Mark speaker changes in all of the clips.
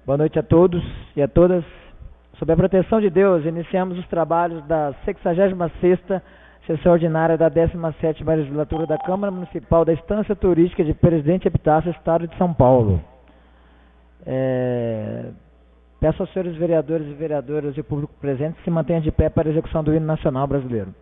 Speaker 1: Boa noite a todos e a todas. Sob a proteção de Deus, iniciamos os trabalhos da 66ª Sessão Ordinária da 17ª Legislatura da Câmara Municipal da Estância Turística de Presidente Epitácio, Estado de São Paulo. Peço aos senhores vereadores e vereadoras e o público presente que se mantenham de pé para a execução do hino nacional brasileiro.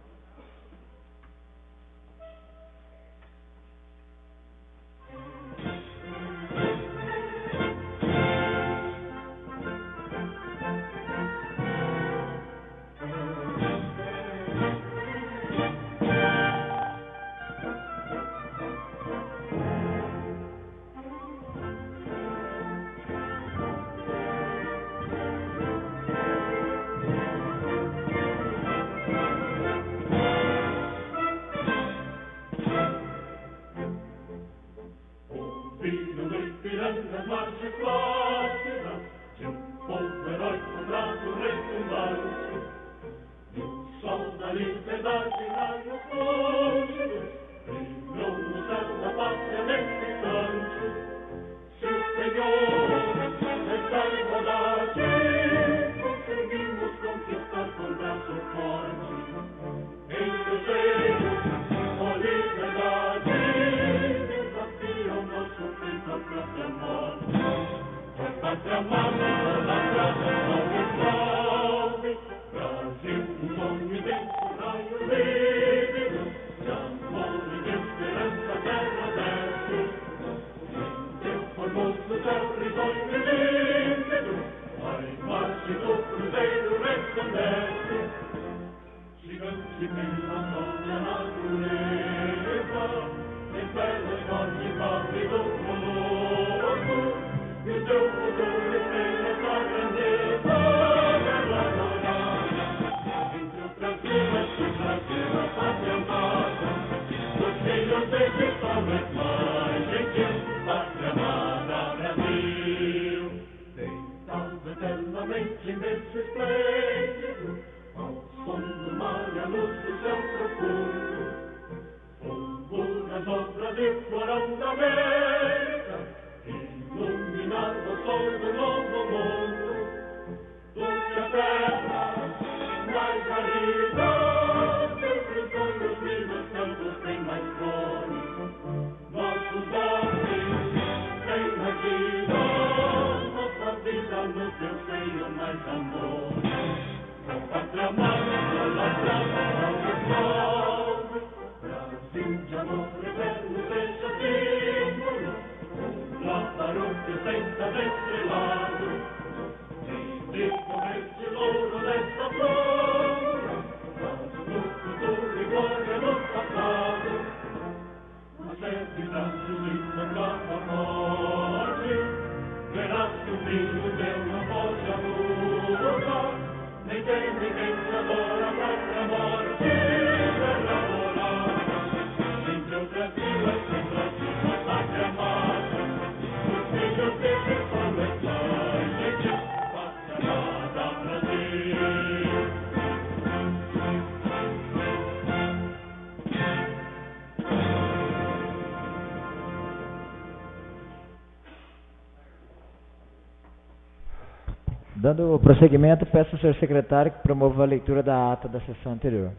Speaker 1: Dando prosseguimento, peço ao senhor secretário que promova a leitura da ata da sessão anterior.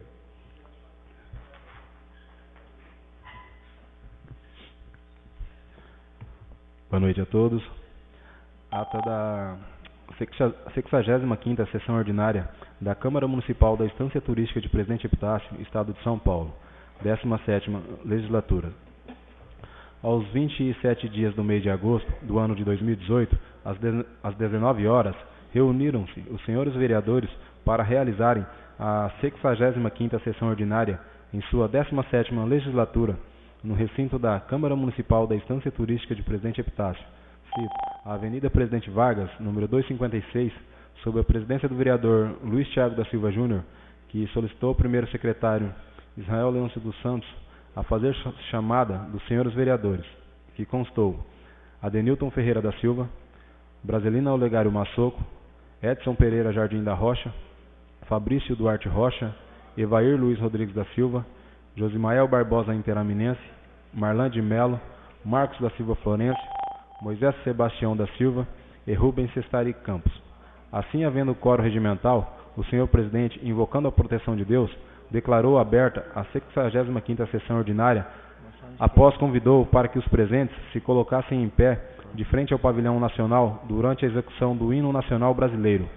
Speaker 2: Boa noite a todos. Ata da 65ª Sessão Ordinária da Câmara Municipal da Estância Turística de Presidente Epitácio, Estado de São Paulo, 17ª Legislatura. Aos 27 dias do mês de agosto do ano de 2018, às 19 horas, reuniram-se os senhores vereadores para realizarem a 65ª Sessão Ordinária em sua 17ª Legislatura, no recinto da Câmara Municipal da Estância Turística de Presidente Epitácio, cito, a Avenida Presidente Vargas, número 256, sob a presidência do vereador Luiz Thiago da Silva Júnior, que solicitou ao primeiro secretário Israel Leôncio dos Santos a fazer chamada dos senhores vereadores, que constou Adenilton Ferreira da Silva, Brasilina Olegário Massoco, Edson Pereira Jardim da Rocha, Fabrício Duarte Rocha, Evair Luiz Rodrigues da Silva, Josimael Barbosa Interaminense, Marlan de Melo, Marcos da Silva Florencio, Moisés Sebastião da Silva e Rubens Sestari Campos. Assim, havendo quórum regimental, o senhor presidente, invocando a proteção de Deus, declarou aberta a 65ª sessão ordinária, após convidou para que os presentes se colocassem em pé de frente ao pavilhão nacional durante a execução do hino nacional brasileiro.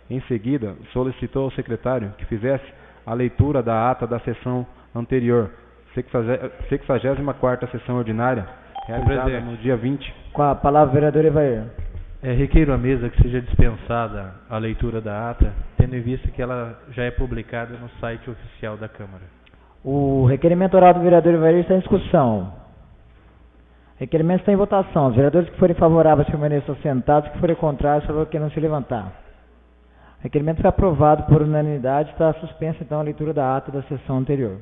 Speaker 2: Em seguida, solicitou ao secretário que fizesse a leitura da ata da sessão anterior, 64ª sessão ordinária, realizada no dia 20.
Speaker 1: Com a palavra, vereador Evair.
Speaker 3: Requeiro à mesa que seja dispensada a leitura da ata, tendo em vista que ela já é publicada no site oficial da Câmara.
Speaker 1: O requerimento oral do vereador Evair está em discussão. O requerimento está em votação. Os vereadores que forem favoráveis permaneçam sentados, que forem contrários, por favor, que não se levantar. O requerimento foi aprovado por unanimidade. Está suspensa, então, a leitura da ata da sessão anterior.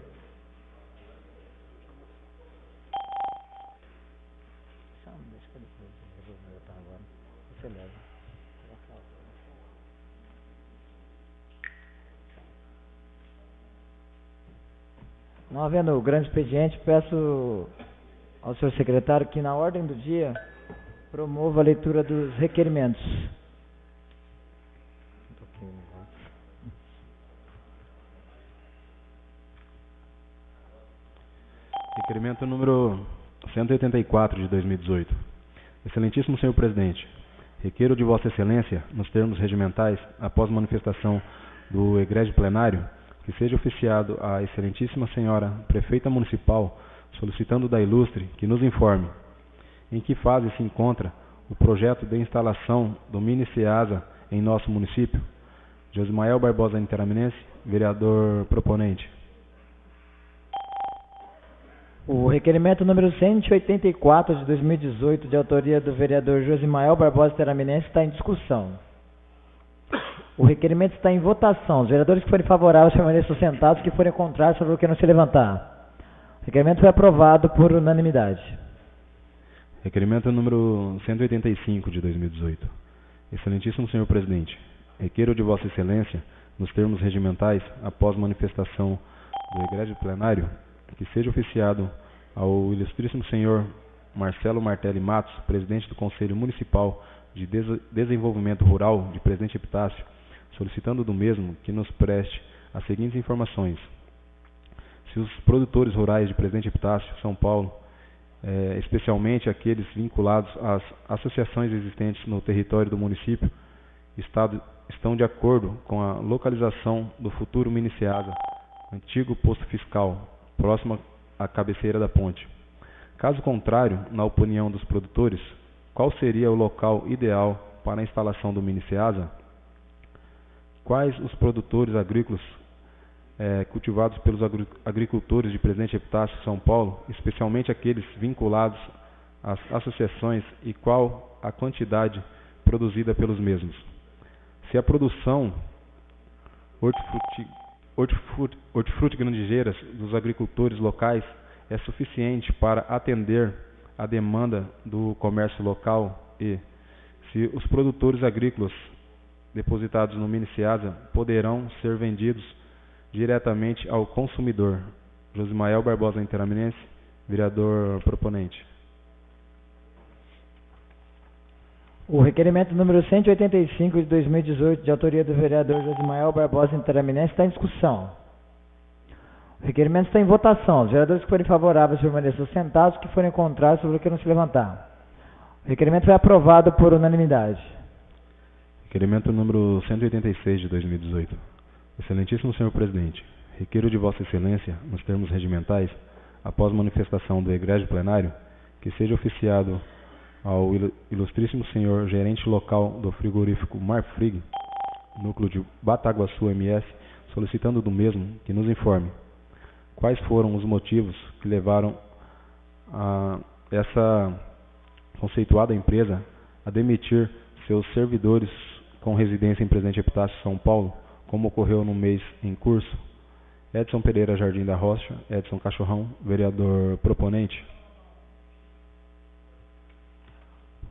Speaker 1: Não havendo grande expediente, peço ao senhor secretário que, na ordem do dia, promova a leitura dos requerimentos.
Speaker 2: Requerimento número 184 de 2018. Excelentíssimo senhor presidente, requeiro de Vossa Excelência, nos termos regimentais, após manifestação do egrégio plenário, que seja oficiado à excelentíssima senhora prefeita municipal, solicitando da ilustre que nos informe em que fase se encontra o projeto de instalação do mini CEASA em nosso município. Josimael Barbosa Interaminense, vereador proponente.
Speaker 1: O requerimento número 184 de 2018, de autoria do vereador Josimael Barbosa Interaminense, está em discussão. O requerimento está em votação. Os vereadores que forem favoráveis permaneçam sentados, que forem contrários, por favor, que não se levantar. O requerimento foi aprovado por unanimidade.
Speaker 2: Requerimento número 185 de 2018. Excelentíssimo senhor presidente, requeiro de Vossa Excelência, nos termos regimentais, após manifestação do egrégio plenário, que seja oficiado ao ilustríssimo senhor Marcelo Martelli Matos, presidente do Conselho Municipal de Desenvolvimento Rural de Presidente Epitácio, solicitando do mesmo que nos preste as seguintes informações. Se os produtores rurais de Presidente Epitácio, São Paulo, especialmente aqueles vinculados às associações existentes no território do município, estão de acordo com a localização do futuro mini CEASA, antigo posto fiscal, próximo à cabeceira da ponte. Caso contrário, na opinião dos produtores, qual seria o local ideal para a instalação do mini CEASA? Quais os produtores agrícolas cultivados pelos agricultores de Presidente Epitácio, São Paulo, especialmente aqueles vinculados às associações, e qual a quantidade produzida pelos mesmos? Se a produção hortifrutigranjeiras dos agricultores locais é suficiente para atender a demanda do comércio local, e se os produtores agrícolas depositados no mini CEASA poderão ser vendidos diretamente ao consumidor. Josimael Barbosa Interaminense, vereador proponente.
Speaker 1: O requerimento número 185 de 2018, de autoria do vereador Josimael Barbosa Interaminense, está em discussão. O requerimento está em votação. Os vereadores que forem favoráveis permaneçam sentados, que forem contrários, por favor, que não se levantar. O requerimento foi aprovado por unanimidade.
Speaker 2: Requerimento número 186 de 2018. Excelentíssimo senhor presidente, requeiro de Vossa Excelência, nos termos regimentais, após manifestação do egrégio plenário, que seja oficiado ao ilustríssimo senhor gerente local do frigorífico Marfrig, núcleo de Bataguaçu MS, solicitando do mesmo que nos informe quais foram os motivos que levaram a essa conceituada empresa a demitir seus servidores com residência em Presidente Epitácio, São Paulo, como ocorreu no mês em curso. Edson Pereira Jardim da Rocha, Edson Cachorrão, vereador proponente.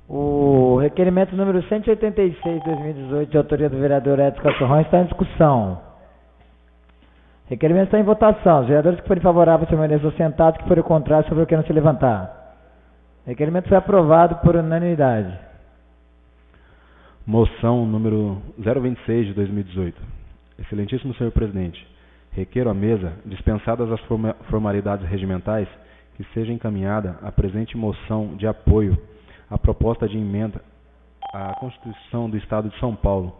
Speaker 1: O requerimento número 186 de 2018, de autoria do vereador Edson Cachorrão, está em discussão. O requerimento está em votação. Os vereadores que forem favoráveis permaneçam sentados, que forem contrários, por favor, que não se levantar. O requerimento foi aprovado por unanimidade.
Speaker 2: Moção número 026 de 2018. Excelentíssimo senhor presidente, requeiro à mesa, dispensadas as formalidades regimentais, que seja encaminhada a presente moção de apoio à proposta de emenda à Constituição do Estado de São Paulo,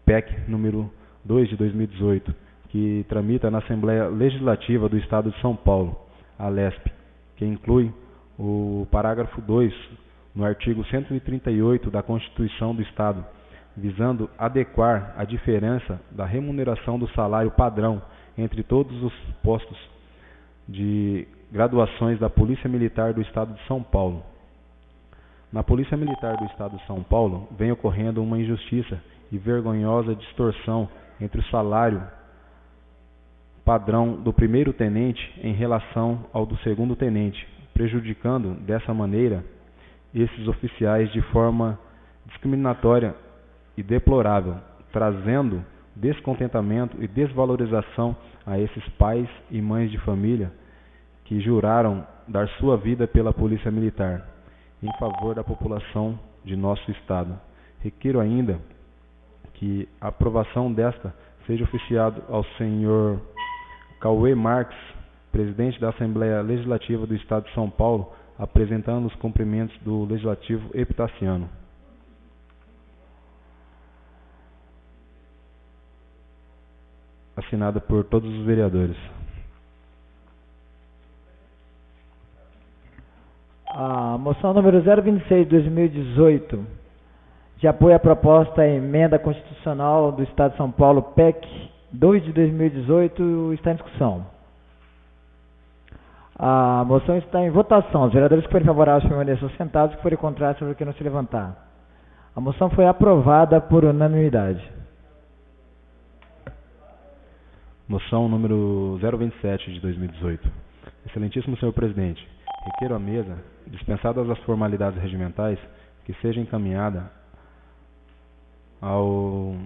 Speaker 2: PEC número 2 de 2018, que tramita na Assembleia Legislativa do Estado de São Paulo, a LESP, que inclui o parágrafo 2 no artigo 138 da Constituição do Estado, visando adequar a diferença da remuneração do salário padrão entre todos os postos de graduações da Polícia Militar do Estado de São Paulo. Na Polícia Militar do Estado de São Paulo vem ocorrendo uma injustiça e vergonhosa distorção entre o salário padrão do primeiro tenente em relação ao do segundo tenente, prejudicando dessa maneira esses oficiais de forma discriminatória e deplorável, trazendo descontentamento e desvalorização a esses pais e mães de família que juraram dar sua vida pela Polícia Militar em favor da população de nosso Estado. Requeiro ainda que a aprovação desta seja oficiado ao senhor Cauê Marques, presidente da Assembleia Legislativa do Estado de São Paulo, apresentando os cumprimentos do Legislativo Epitaciano. Assinada por todos os vereadores.
Speaker 1: A moção número 026 de 2018, de apoio à proposta emenda constitucional do Estado de São Paulo, PEC 2 de 2018, está em discussão. A moção está em votação. Os vereadores que forem favoráveis permaneçam sentados, que forem contrários, por que não se levantar. A moção foi aprovada por unanimidade.
Speaker 2: Moção número 027 de 2018. Excelentíssimo senhor presidente, requeiro à mesa, dispensadas as formalidades regimentais, que seja encaminhada ao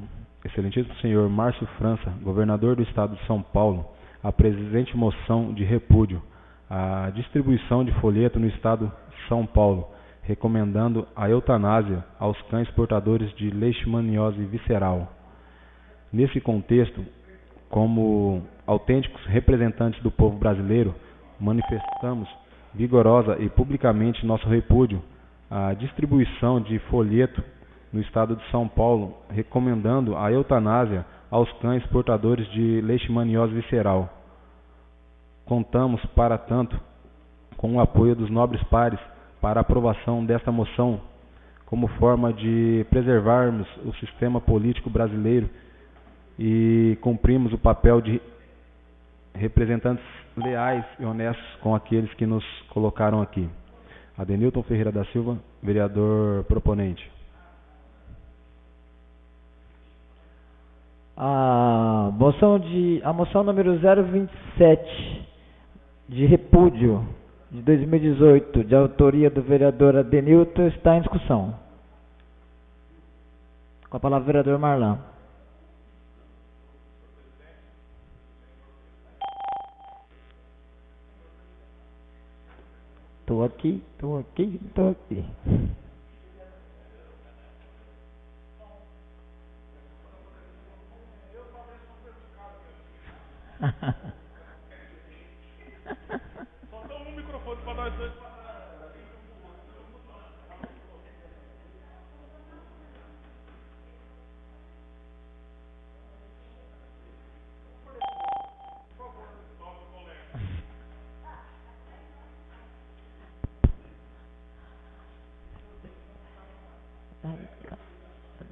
Speaker 2: excelentíssimo senhor Márcio França, governador do Estado de São Paulo, a presente moção de repúdio à distribuição de folheto no Estado de São Paulo, recomendando a eutanásia aos cães portadores de leishmaniose visceral. Nesse contexto, como autênticos representantes do povo brasileiro, manifestamos vigorosa e publicamente nosso repúdio à distribuição de folheto no Estado de São Paulo, recomendando a eutanásia aos cães portadores de leishmaniose visceral. Contamos, para tanto, com o apoio dos nobres pares para a aprovação desta moção, como forma de preservarmos o sistema político brasileiro e cumprimos o papel de representantes leais e honestos com aqueles que nos colocaram aqui. Adenilton Ferreira da Silva, vereador proponente.
Speaker 1: A moção número 027 de repúdio de 2018, de autoria do vereador Adenilton, está em discussão. Com a palavra o vereador Marlan. Estou aqui.
Speaker 4: Faltou um microfone para nós dois.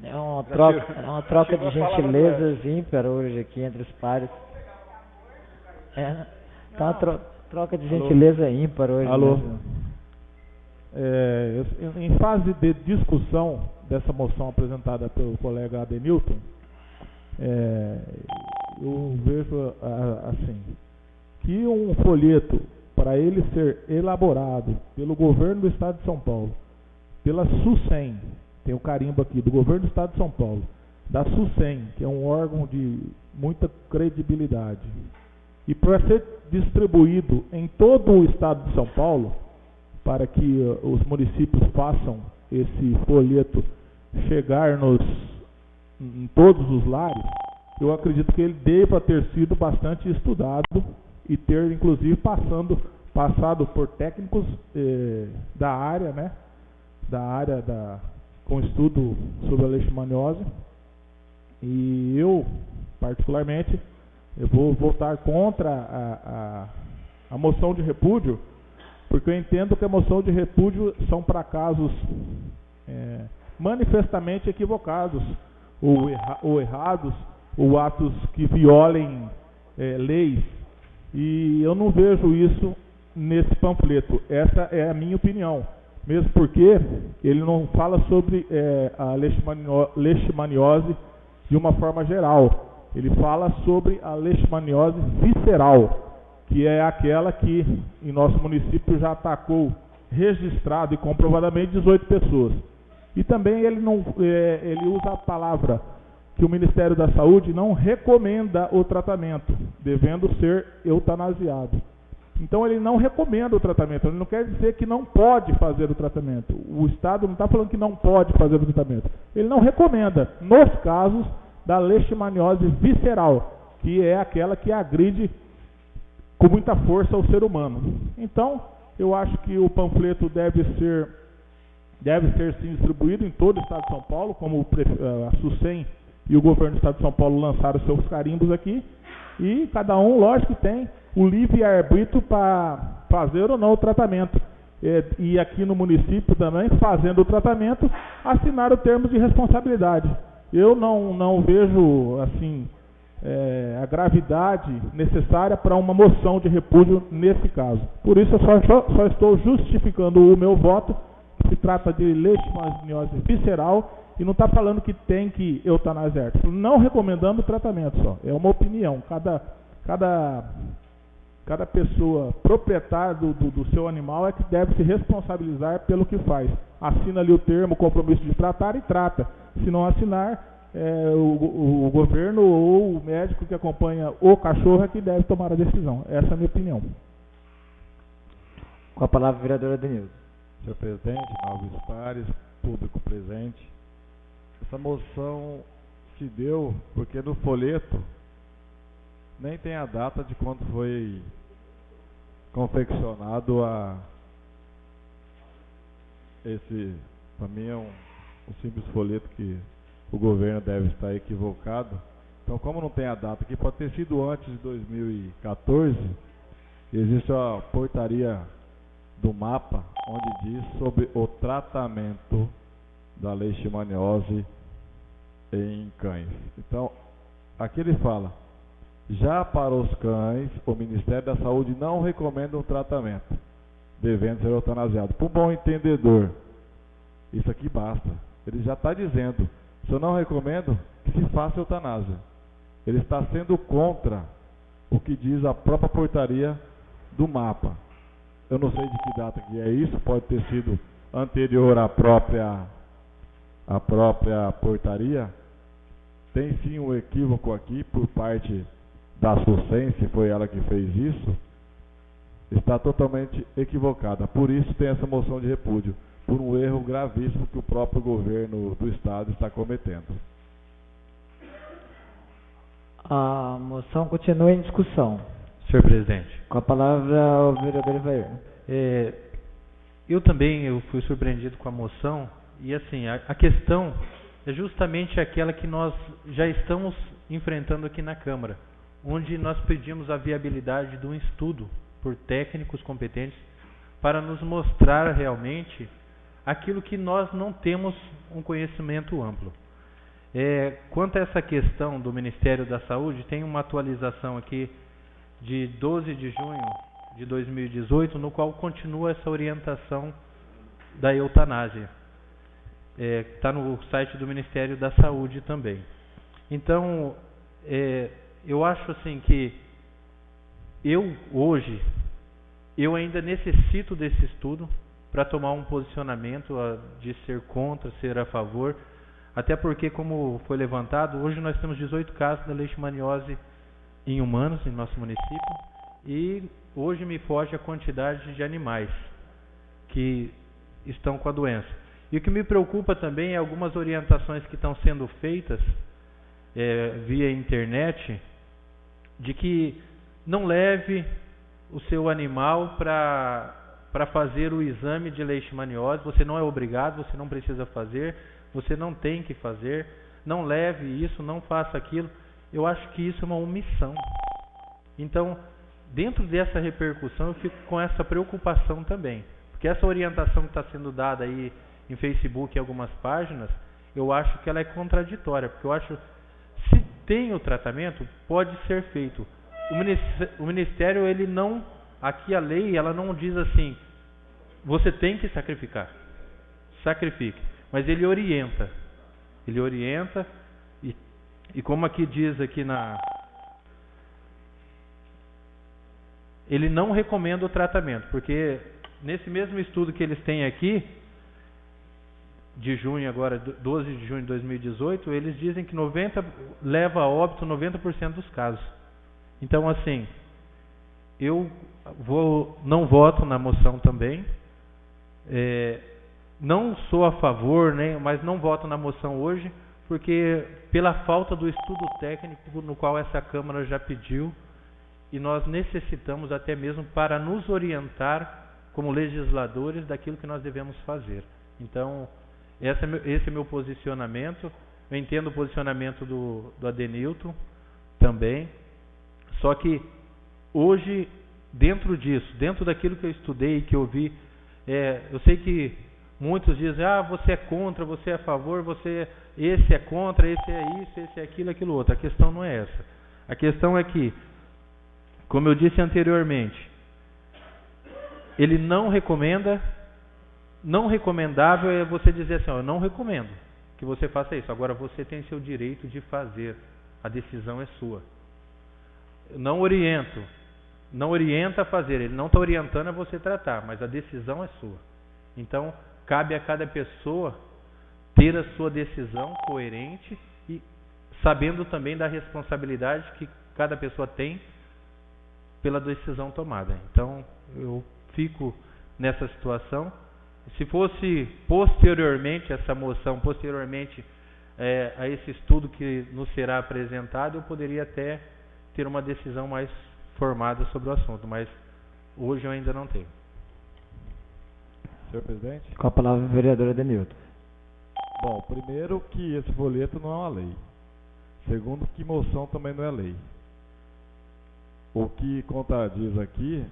Speaker 1: É uma troca de gentilezas ímpar hoje aqui entre os pares. Tá uma troca de gentileza ímpar hoje.
Speaker 4: Alô.
Speaker 1: Mesmo.
Speaker 4: Em fase de discussão dessa moção apresentada pelo colega Adenilton, eu vejo assim, que um folheto, para ele ser elaborado pelo governo do Estado de São Paulo, pela SUSEM, tem o carimbo aqui, do governo do Estado de São Paulo, da SUSEM, que é um órgão de muita credibilidade, e para ser distribuído em todo o Estado de São Paulo, para que os municípios façam esse folheto chegar em todos os lares, eu acredito que ele deva ter sido bastante estudado e ter, inclusive, passado por técnicos da área, né? Com estudo sobre a leishmaniose. E eu, particularmente, eu vou votar contra a moção de repúdio, porque eu entendo que a moção de repúdio são para casos manifestamente equivocados, ou errados, ou atos que violem leis. E eu não vejo isso nesse panfleto. Essa é a minha opinião. Mesmo porque ele não fala sobre a leishmaniose de uma forma geral. Ele fala sobre a leishmaniose visceral, que é aquela que em nosso município já atacou, registrado e comprovadamente, 18 pessoas. E também ele usa a palavra que o Ministério da Saúde não recomenda o tratamento, devendo ser eutanasiado. Então ele não recomenda o tratamento, ele não quer dizer que não pode fazer o tratamento. O Estado não está falando que não pode fazer o tratamento. Ele não recomenda, nos casos da leishmaniose visceral, que é aquela que agride com muita força o ser humano. Então, eu acho que o panfleto deve ser sim distribuído em todo o Estado de São Paulo, como a SUSEM e o governo do Estado de São Paulo lançaram seus carimbos aqui, e cada um, lógico, tem o livre-arbítrio para fazer ou não o tratamento. E aqui no município também, fazendo o tratamento, assinar o termo de responsabilidade. Eu não vejo, assim, a gravidade necessária para uma moção de repúdio nesse caso. Por isso, eu só estou justificando o meu voto, que se trata de leishmaniose visceral, e não está falando que tem que eutanasiar. Não recomendando o tratamento só. É uma opinião. Cada pessoa proprietária do seu animal é que deve se responsabilizar pelo que faz. Assina ali o termo, compromisso de tratar e trata. Se não assinar, o governo ou o médico que acompanha o cachorro é que deve tomar a decisão. Essa é a minha opinião.
Speaker 1: Com a palavra, vereadora Denilson.
Speaker 5: Senhor presidente, nobres pares, público presente, essa moção se deu porque no folheto nem tem a data de quando foi confeccionado esse, para mim é um simples folheto que o governo deve estar equivocado. Então, como não tem a data aqui, pode ter sido antes de 2014, existe a portaria do MAPA, onde diz sobre o tratamento da leishmaniose em cães. Então, aqui ele fala: já para os cães, o Ministério da Saúde não recomenda um tratamento, devendo ser eutanasiado. Para um bom entendedor, isso aqui basta. Ele já está dizendo: se eu não recomendo, que se faça eutanásia. Ele está sendo contra o que diz a própria portaria do MAPA. Eu não sei de que data que é isso, pode ter sido anterior à própria portaria. Tem sim um equívoco aqui por parte da SUSEM, se foi ela que fez isso, está totalmente equivocada. Por isso tem essa moção de repúdio, por um erro gravíssimo que o próprio governo do Estado está cometendo.
Speaker 1: A moção continua em discussão.
Speaker 3: Senhor presidente.
Speaker 1: Com a palavra, o vereador Ivair.
Speaker 3: Eu também fui surpreendido com a moção, e assim, a questão é justamente aquela que nós já estamos enfrentando aqui na Câmara, onde nós pedimos a viabilidade de um estudo por técnicos competentes para nos mostrar realmente aquilo que nós não temos um conhecimento amplo. Quanto a essa questão do Ministério da Saúde, tem uma atualização aqui de 12 de junho de 2018, no qual continua essa orientação da eutanásia. Está no site do Ministério da Saúde também. Então, eu acho assim que hoje eu ainda necessito desse estudo para tomar um posicionamento de ser contra, ser a favor, até porque, como foi levantado, hoje nós temos 18 casos da leishmaniose em humanos em nosso município, e hoje me foge a quantidade de animais que estão com a doença. E o que me preocupa também é algumas orientações que estão sendo feitas via internet, de que não leve o seu animal para fazer o exame de leishmaniose. Você não é obrigado, você não precisa fazer, você não tem que fazer, não leve isso, não faça aquilo. Eu acho que isso é uma omissão. Então, dentro dessa repercussão, eu fico com essa preocupação também. Porque essa orientação que está sendo dada aí em Facebook, em algumas páginas, eu acho que ela é contraditória. Porque eu acho, se tem o tratamento, pode ser feito. O Ministério, ele não, aqui a lei, ela não diz assim, você tem que sacrificar. Sacrifique. Mas ele orienta. Ele orienta, e como aqui diz aqui ele não recomenda o tratamento, porque nesse mesmo estudo que eles têm aqui, de junho agora, 12 de junho de 2018, eles dizem que leva a óbito 90% dos casos. Então, assim, eu não voto na moção também, não sou a favor, né, mas não voto na moção hoje, porque pela falta do estudo técnico no qual essa Câmara já pediu, e nós necessitamos até mesmo para nos orientar como legisladores daquilo que nós devemos fazer. Então, esse é meu posicionamento. Eu entendo o posicionamento do Adenilton também, só que hoje, dentro disso, dentro daquilo que eu estudei e que eu vi, eu sei que muitos dizem, você é contra, você é a favor, esse é contra, esse é isso, esse é aquilo, aquilo outro. A questão não é essa. A questão é que, como eu disse anteriormente, ele não recomenda. Não recomendável é você dizer assim, eu não recomendo que você faça isso. Agora você tem seu direito de fazer. A decisão é sua. Eu não oriento. Não orienta a fazer. Ele não está orientando a você tratar, mas a decisão é sua. Então, cabe a cada pessoa ter a sua decisão coerente e sabendo também da responsabilidade que cada pessoa tem pela decisão tomada. Então, eu fico nessa situação. Se fosse posteriormente essa moção, posteriormente a esse estudo que nos será apresentado, eu poderia até ter uma decisão mais formada sobre o assunto, mas hoje eu ainda não tenho.
Speaker 5: Senhor presidente?
Speaker 1: Com a palavra, o vereador Adenilton.
Speaker 5: Bom, primeiro que esse folheto não é uma lei. Segundo que moção também não é lei. O que contradiz aqui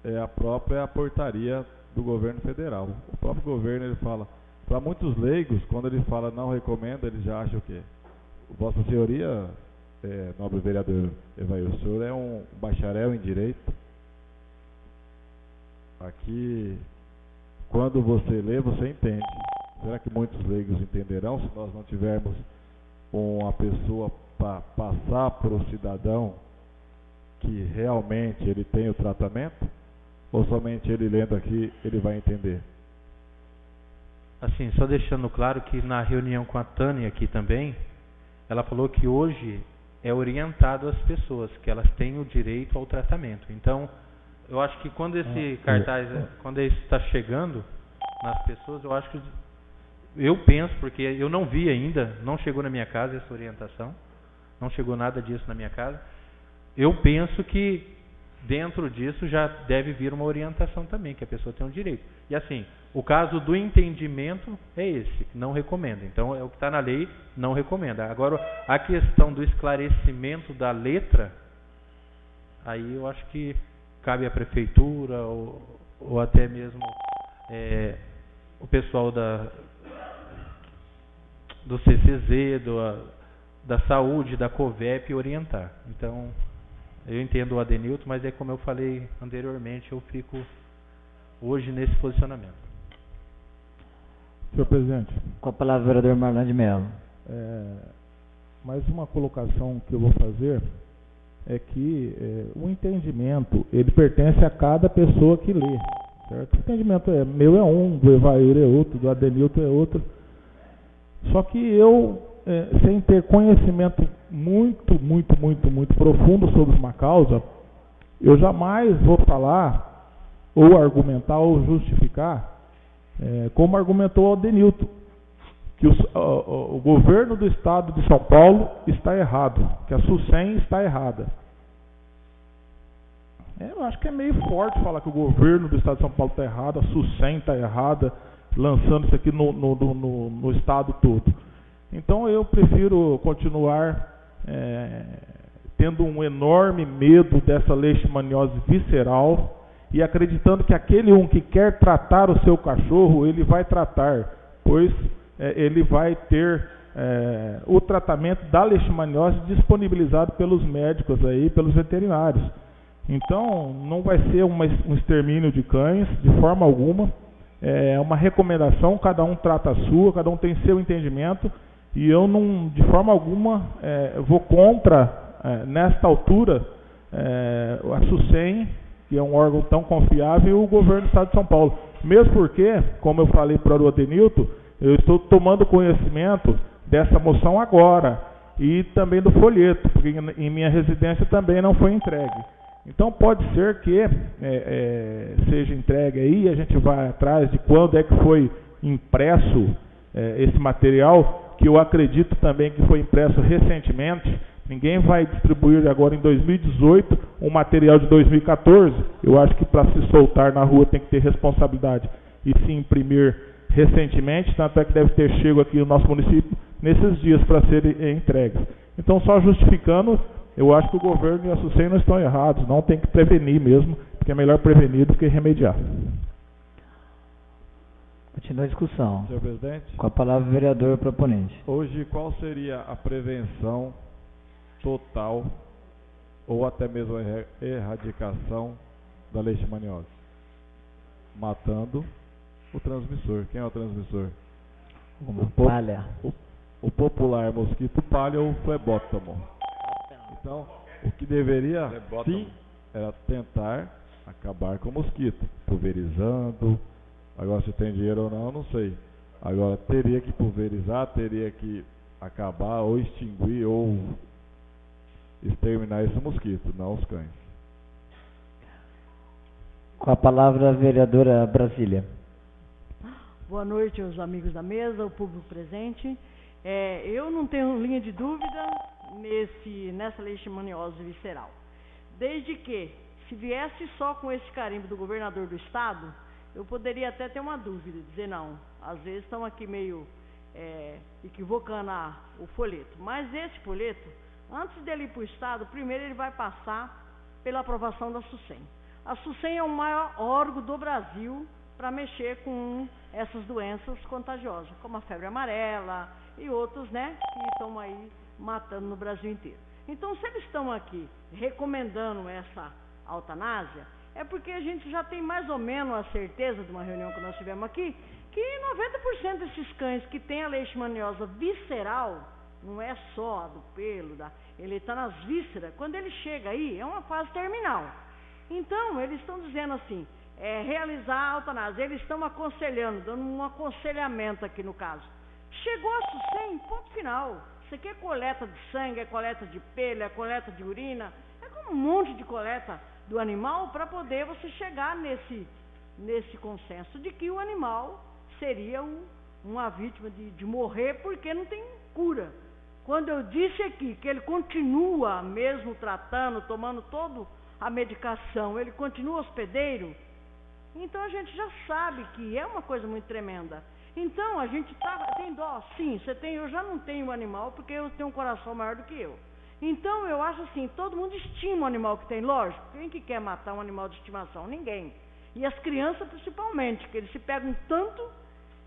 Speaker 5: é a própria portaria do governo federal. O próprio governo, ele fala, para muitos leigos, quando ele fala não recomenda, eles já acham o quê? Vossa Senhoria, nobre vereador Evair, o senhor é um bacharel em direito. Aqui, quando você lê, você entende. Será que muitos leigos entenderão se nós não tivermos uma pessoa para passar para o cidadão que realmente ele tem o tratamento? Ou somente ele lendo aqui, ele vai entender?
Speaker 3: Assim, só deixando claro que na reunião com a Tânia aqui também, ela falou que hoje é orientado às pessoas, que elas têm o direito ao tratamento. Então, eu acho que quando esse cartaz, quando isso está chegando nas pessoas, eu penso, porque eu não vi ainda, não chegou na minha casa essa orientação, não chegou nada disso na minha casa, eu penso que dentro disso já deve vir uma orientação também, que a pessoa tem um direito. E assim, o caso do entendimento é esse, não recomenda. Então é o que está na lei, não recomenda. Agora, a questão do esclarecimento da letra, aí eu acho que cabe à prefeitura ou até mesmo o pessoal do CCZ, da saúde, da COVEP orientar. Então, eu entendo o Adenilton, mas como eu falei anteriormente, eu fico hoje nesse posicionamento.
Speaker 4: Senhor presidente.
Speaker 1: Com a palavra, o vereador Marlon de Mello.
Speaker 4: Mais uma colocação que eu vou fazer é que o entendimento, ele pertence a cada pessoa que lê. Certo? O entendimento meu é um, do Evair é outro, do Adenilton é outro. Só que eu, sem ter conhecimento muito profundo sobre uma causa, eu jamais vou falar, ou argumentar, ou justificar como argumentou o Adenilton, que o governo do estado de São Paulo está errado, que a SUSEM está errada. Eu acho que é meio forte falar que o governo do estado de São Paulo está errado, a SUSEM está errada, lançando isso aqui no estado todo. Então eu prefiro continuar tendo um enorme medo dessa leishmaniose visceral e acreditando que aquele que quer tratar o seu cachorro, ele vai tratar, pois ele vai ter o tratamento da leishmaniose disponibilizado pelos médicos aí, pelos veterinários. Então não vai ser um extermínio de cães de forma alguma. É uma recomendação, cada um trata a sua, cada um tem seu entendimento, e eu não, de forma alguma, vou contra, nesta altura, a SUSEM, que é um órgão tão confiável, e o governo do estado de São Paulo. Mesmo porque, como eu falei para o Adenilton, eu estou tomando conhecimento dessa moção agora, e também do folheto, porque em minha residência também não foi entregue. Então pode ser que seja entregue aí, a gente vai atrás de quando é que foi impresso esse material, que eu acredito também que foi impresso recentemente. Ninguém vai distribuir agora em 2018 um material de 2014. Eu acho que para se soltar na rua tem que ter responsabilidade e se imprimir recentemente, tanto é que deve ter chego aqui no nosso município nesses dias para serem entregues. Então, só justificando, eu acho que o governo e a SUSEM não estão errados, não tem que prevenir mesmo, porque é melhor prevenir do que remediar.
Speaker 1: Continua a discussão.
Speaker 5: Senhor presidente.
Speaker 1: Com a palavra o vereador proponente.
Speaker 5: Hoje, qual seria a prevenção total ou até mesmo a erradicação da leishmaniose? Matando o transmissor. Quem é o transmissor?
Speaker 1: Palha.
Speaker 5: O popular mosquito palha ou flebótomo. Então, o que deveria, sim, era tentar acabar com o mosquito, pulverizando. Agora, se tem dinheiro ou não, eu não sei. Agora, teria que pulverizar, teria que acabar ou extinguir ou exterminar esse mosquito, não os cães.
Speaker 1: Com a palavra a vereadora Brasília.
Speaker 6: Boa noite aos amigos da mesa, o público presente. Eu não tenho linha de dúvida nessa leishmaniose visceral. Desde que, se viesse só com esse carimbo do governador do estado, eu poderia até ter uma dúvida, dizer não, às vezes estão aqui meio equivocando o folheto. Mas esse folheto, antes dele ir para o estado, primeiro ele vai passar pela aprovação da SUSEM. A SUSEM é o maior órgão do Brasil para mexer com essas doenças contagiosas, como a febre amarela e outros, né, que estão aí matando no Brasil inteiro. Então, se eles estão aqui recomendando essa eutanásia, é porque a gente já tem mais ou menos a certeza, de uma reunião que nós tivemos aqui, que 90% desses cães que têm a leishmaniose visceral, não é só a do pelo, ele está nas vísceras, quando ele chega aí, é uma fase terminal. Então, eles estão dizendo assim, realizar a eutanásia, eles estão aconselhando, dando um aconselhamento aqui no caso. Chegou a SUSEM, ponto final. Você quer coleta de sangue, é coleta de pelo, é coleta de urina, é como um monte de coleta do animal para poder você chegar nesse consenso de que o animal seria uma vítima de morrer porque não tem cura. Quando eu disse aqui que ele continua mesmo tratando, tomando toda a medicação, ele continua hospedeiro, então a gente já sabe que é uma coisa muito tremenda. Então a gente tem dó, sim, eu já não tenho animal porque eu tenho um coração maior do que eu. Então eu acho assim, todo mundo estima o animal que tem, lógico, quem que quer matar um animal de estimação? Ninguém. E as crianças principalmente, que eles se pegam tanto,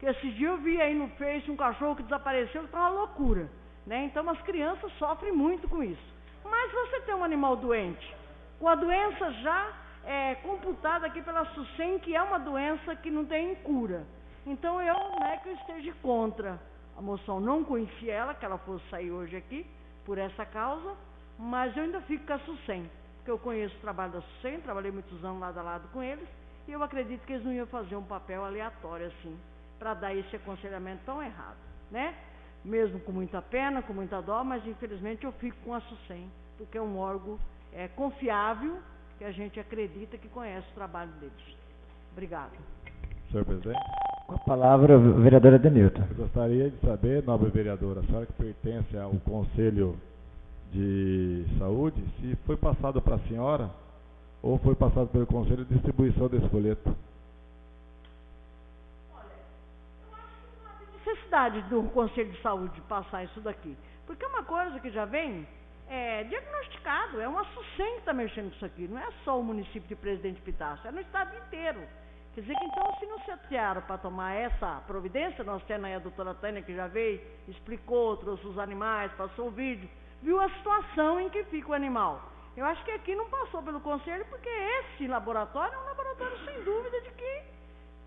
Speaker 6: que esses dias eu vi aí no Face um cachorro que desapareceu, está uma loucura, né? Então as crianças sofrem muito com isso. Mas você tem um animal doente, com a doença já computada aqui pela SUSEM, que é uma doença que não tem cura. Então não é que eu esteja contra a moção, não conheci ela, que ela fosse sair hoje aqui, por essa causa, mas eu ainda fico com a SUSEM, porque eu conheço o trabalho da SUSEM, trabalhei muitos anos lado a lado com eles, e eu acredito que eles não iam fazer um papel aleatório assim, para dar esse aconselhamento tão errado, né? Mesmo com muita pena, com muita dó, mas infelizmente eu fico com a SUSEM, porque é um órgão confiável, que a gente acredita que conhece o trabalho deles. Obrigado.
Speaker 5: Senhor presidente.
Speaker 1: Com a palavra, o vereador Adenilton.
Speaker 5: Eu gostaria de saber, nobre vereadora, a senhora que pertence ao Conselho de Saúde, se foi passado para a senhora ou foi passado pelo Conselho de distribuição desse folheto.
Speaker 6: Necessidade do Conselho de Saúde passar isso daqui, porque é uma coisa que já vem diagnosticado, é uma SUSEM que está mexendo com isso aqui, não é só o município de Presidente Epitácio, é no estado inteiro. Quer dizer que então, se não se atearam para tomar essa providência, nós temos aí a doutora Tânia que já veio, explicou, trouxe os animais, passou o vídeo, viu a situação em que fica o animal. Eu acho que aqui não passou pelo Conselho, porque esse laboratório é um laboratório sem dúvida de que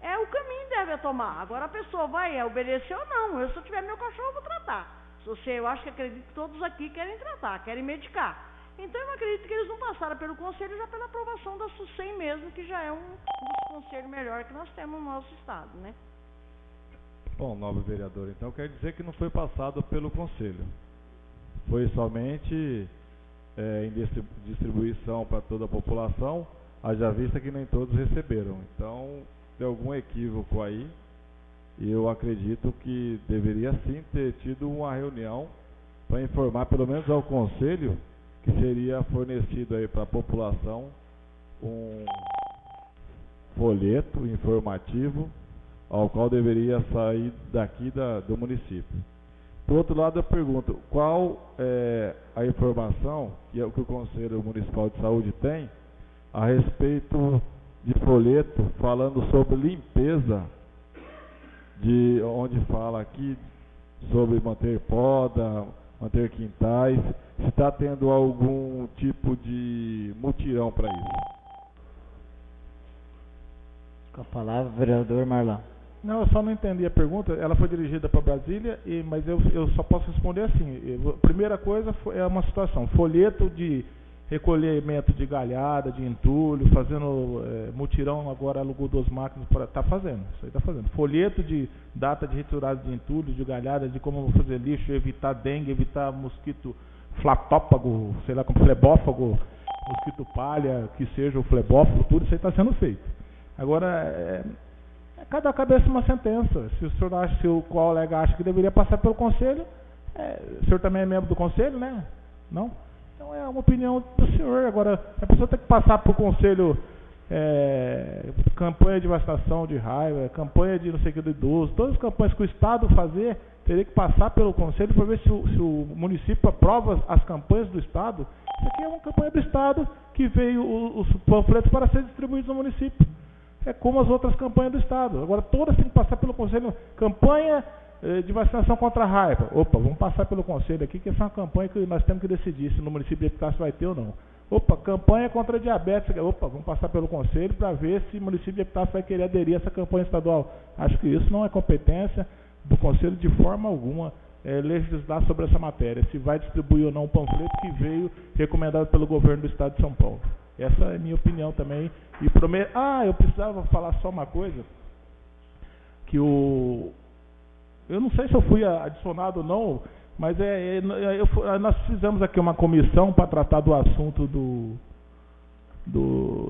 Speaker 6: é o caminho que deve tomar. Agora a pessoa vai obedecer ou não. Se eu tiver meu cachorro, eu vou tratar. Eu acho que acredito que todos aqui querem tratar, querem medicar. Então eu acredito que eles não passaram pelo Conselho, já pela aprovação da SUSEM mesmo, que já é um dos conselhos melhores que nós temos no nosso estado, né?
Speaker 5: Bom, nobre vereador, então quer dizer que não foi passado pelo Conselho. Foi somente em distribuição para toda a população, haja vista que nem todos receberam. Então, tem algum equívoco aí, e eu acredito que deveria sim ter tido uma reunião para informar, pelo menos ao Conselho, que seria fornecido aí para a população um folheto informativo, ao qual deveria sair daqui do município. Por outro lado, eu pergunto, qual é a informação que o Conselho Municipal de Saúde tem a respeito de folheto falando sobre limpeza, de onde fala aqui sobre manter poda, manter quintais, se está tendo algum tipo de mutirão para isso?
Speaker 1: Com a palavra, vereador Marlon.
Speaker 4: Não, eu só não entendi a pergunta. Ela foi dirigida para Brasília, mas eu só posso responder assim. Primeira coisa é uma situação, folheto de recolhimento de galhada, de entulho, fazendo mutirão, agora alugou 2 máquinas para estar fazendo. Isso aí está fazendo. Folheto de data de retirada de entulho, de galhada, de como fazer lixo, evitar dengue, evitar mosquito flatófago, sei lá como flebófago, mosquito palha, que seja o flebófago, tudo isso aí está sendo feito. Agora, cada cabeça uma sentença. Se o senhor acha, se o colega acha que deveria passar pelo Conselho, o senhor também é membro do Conselho, né? Não? Então é uma opinião do senhor. Agora, a pessoa tem que passar por Conselho, campanha de vacinação de raiva, campanha de não sei o que do idoso, todas as campanhas que o Estado fazer, teria que passar pelo Conselho para ver se o município aprova as campanhas do Estado. Isso aqui é uma campanha do Estado que veio os panfletos para ser distribuídos no município. É como as outras campanhas do Estado. Agora todas têm que passar pelo Conselho. Campanha de vacinação contra a raiva. Opa, vamos passar pelo Conselho aqui, que essa é uma campanha que nós temos que decidir se no município de Epitácio vai ter ou não. Opa, campanha contra a diabetes. Opa, vamos passar pelo Conselho para ver se o município de Epitácio vai querer aderir a essa campanha estadual. Acho que isso não é competência do Conselho de forma alguma legislar sobre essa matéria, se vai distribuir ou não o panfleto que veio recomendado pelo governo do Estado de São Paulo. Essa é a minha opinião também. E eu precisava falar só uma coisa, que eu não sei se eu fui adicionado ou não, mas nós fizemos aqui uma comissão para tratar do assunto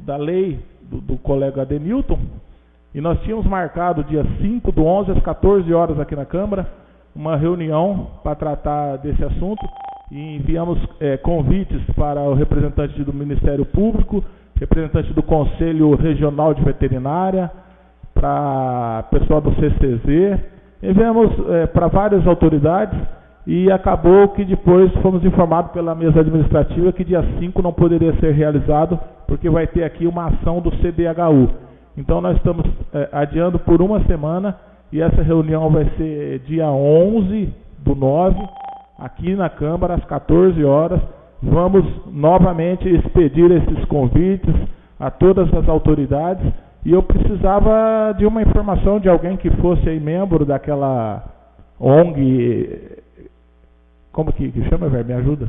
Speaker 4: da lei do colega Adenilton, e nós tínhamos marcado dia 5/11 às 14 horas aqui na Câmara, uma reunião para tratar desse assunto, e enviamos convites para o representante do Ministério Público, representante do Conselho Regional de Veterinária, para pessoal do CCZ, enviamos para várias autoridades, e acabou que depois fomos informados pela mesa administrativa que dia 5 não poderia ser realizado, porque vai ter aqui uma ação do CDHU. Então nós estamos adiando por uma semana, e essa reunião vai ser dia 11/9, aqui na Câmara, às 14 horas. Vamos novamente expedir esses convites a todas as autoridades, e eu precisava de uma informação de alguém que fosse aí membro daquela ONG, como que chama, velho? Me ajuda?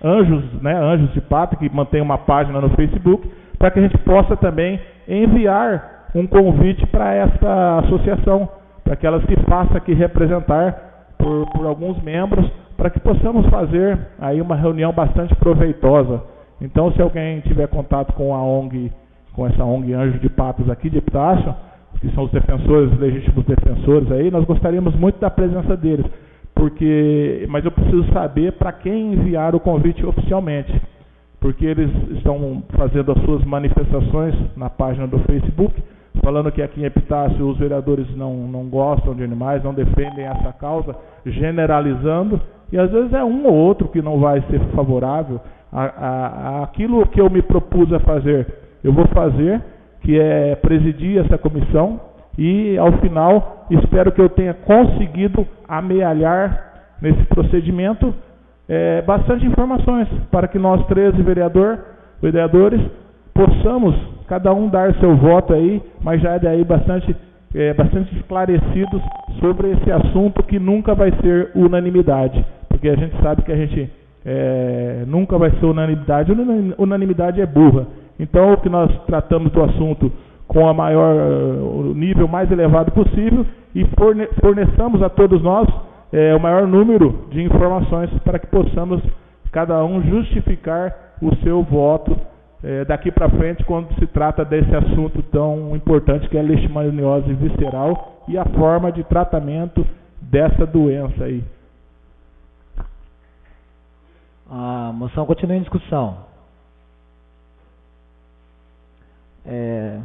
Speaker 4: Anjos, né? Anjos de Pata, que mantém uma página no Facebook, para que a gente possa também enviar um convite para essa associação, para que ela se faça aqui representar por alguns membros, para que possamos fazer aí uma reunião bastante proveitosa. Então, se alguém tiver contato com a ONG, com essa ONG Anjos de Patos aqui de Epitácio, que são os defensores, os legítimos defensores aí, nós gostaríamos muito da presença deles, mas eu preciso saber para quem enviar o convite oficialmente, porque eles estão fazendo as suas manifestações na página do Facebook, falando que aqui em Epitácio os vereadores não gostam de animais, não defendem essa causa, generalizando, e às vezes é um ou outro que não vai ser favorável àquilo que eu me propus a fazer. Eu vou fazer, que é presidir essa comissão, e ao final espero que eu tenha conseguido amealhar nesse procedimento bastante informações, para que nós 13 vereadores possamos cada um dar seu voto aí, mas já daí bastante esclarecidos sobre esse assunto que nunca vai ser unanimidade, porque a gente sabe que a gente nunca vai ser unanimidade, unanimidade é burra. Então, o que nós tratamos do assunto com o nível mais elevado possível e forneçamos a todos nós o maior número de informações para que possamos cada um justificar o seu voto daqui para frente quando se trata desse assunto tão importante que é a leishmaniose visceral e a forma de tratamento dessa doença aí.
Speaker 1: A moção continua em discussão.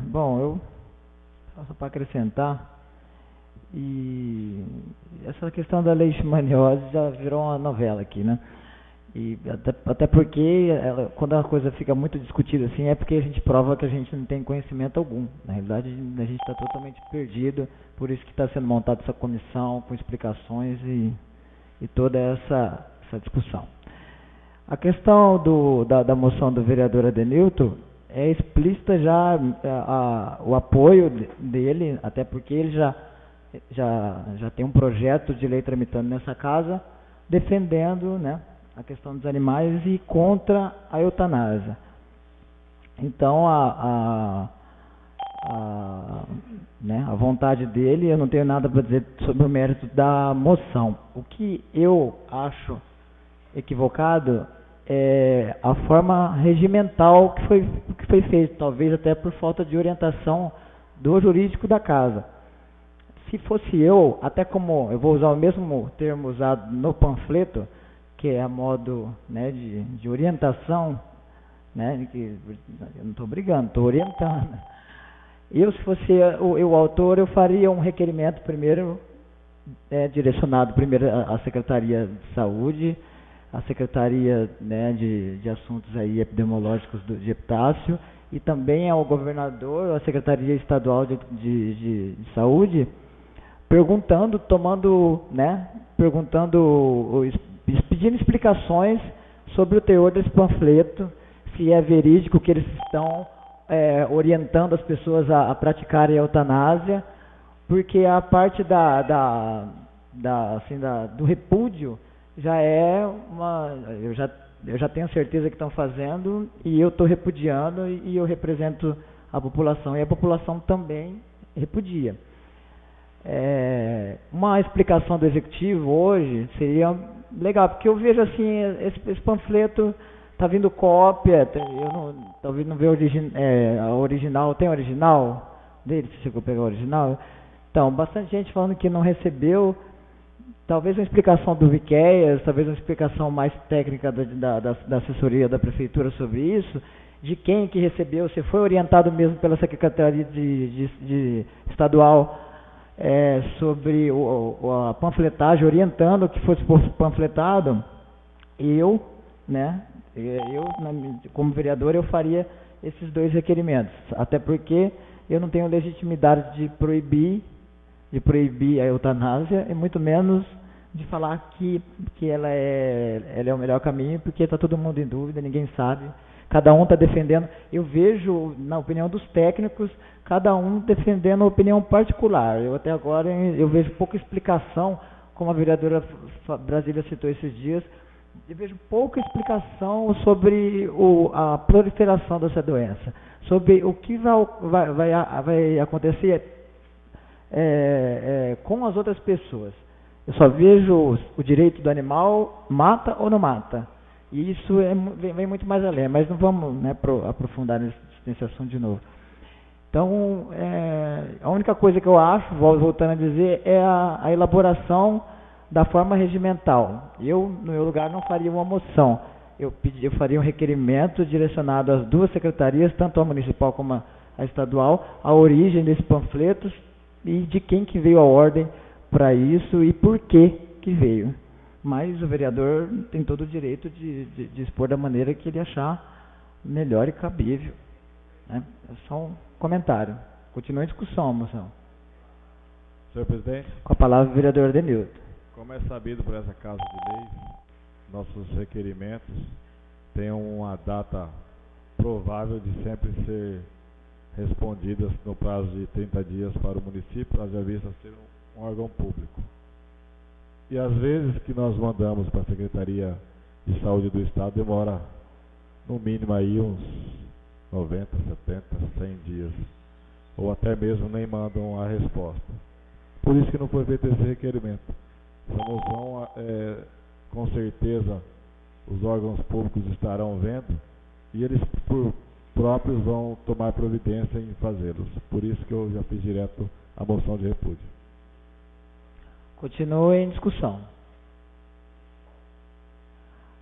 Speaker 1: Bom, eu só para acrescentar, e essa questão da leishmaniose já virou uma novela aqui, né? E até porque quando a coisa fica muito discutida assim, é porque a gente prova que a gente não tem conhecimento algum. Na realidade, a gente está totalmente perdido, por isso que está sendo montada essa comissão com explicações e toda essa discussão. A questão da moção do vereador Adenilton é explícita já o apoio dele, até porque ele já tem um projeto de lei tramitando nessa casa, defendendo, né, a questão dos animais e contra a eutanásia. Então, a vontade dele, eu não tenho nada para dizer sobre o mérito da moção. O que eu acho equivocado é a forma regimental que foi feita, talvez até por falta de orientação do jurídico da casa. Se fosse eu, até como eu vou usar o mesmo termo usado no panfleto, que é a modo, né, de orientação, né, que eu não estou brigando, estou orientando. Se fosse o autor, eu faria um requerimento primeiro, direcionado primeiro à Secretaria de Saúde, à Secretaria, né, de Assuntos aí epidemiológicos de Epitácio, e também ao governador, à Secretaria Estadual de Saúde, pedindo explicações sobre o teor desse panfleto, se é verídico que eles estão orientando as pessoas a praticarem a eutanásia, porque a parte do repúdio já é eu já tenho certeza que estão fazendo e eu estou repudiando e eu represento a população e a população também repudia. Uma explicação do executivo hoje seria legal, porque eu vejo assim, esse panfleto está vindo cópia, talvez não vejo a original, tem original dele, se chegou a pegar o original? Então, bastante gente falando que não recebeu, talvez uma explicação do Viqueias, talvez uma explicação mais técnica da assessoria da prefeitura sobre isso, de quem que recebeu, se foi orientado mesmo pela Secretaria de Estadual sobre a panfletagem, orientando que fosse panfletado. Eu, como vereador, eu faria esses dois requerimentos, até porque eu não tenho legitimidade de proibir a eutanásia, e muito menos de falar que ela é o melhor caminho, porque está todo mundo em dúvida, ninguém sabe, cada um está defendendo. Eu vejo, na opinião dos técnicos, cada um defendendo a opinião particular. Eu até agora eu vejo pouca explicação, como a vereadora Brasília citou esses dias, eu vejo pouca explicação sobre a proliferação dessa doença, sobre o que vai acontecer com as outras pessoas. Eu só vejo o direito do animal, mata ou não mata. E isso vem muito mais além, mas não vamos aprofundar nesse assunto de novo. Então, a única coisa que eu acho, voltando a dizer, é a elaboração da forma regimental. Eu, no meu lugar, não faria uma moção. Eu faria um requerimento direcionado às duas secretarias, tanto a municipal como a estadual, a origem desses panfletos e de quem que veio a ordem para isso e por que veio. Mas o vereador tem todo o direito de expor da maneira que ele achar melhor e cabível. Né? É só um comentário. Continua em discussão a moção.
Speaker 5: Senhor presidente.
Speaker 1: Com a palavra o vereador Denilton.
Speaker 5: Como é sabido por essa Casa de Leis, nossos requerimentos têm uma data provável de sempre ser respondidas no prazo de 30 dias para o município, haja vista ser um órgão público. E às vezes que nós mandamos para a Secretaria de Saúde do Estado demora no mínimo aí uns 90, 70, 100 dias, ou até mesmo nem mandam a resposta. Por isso que não foi feito esse requerimento. Essa moção, com certeza, os órgãos públicos estarão vendo e eles por próprios vão tomar providência em fazê-los. Por isso que eu já fiz direto a moção de repúdio.
Speaker 1: Continua em discussão.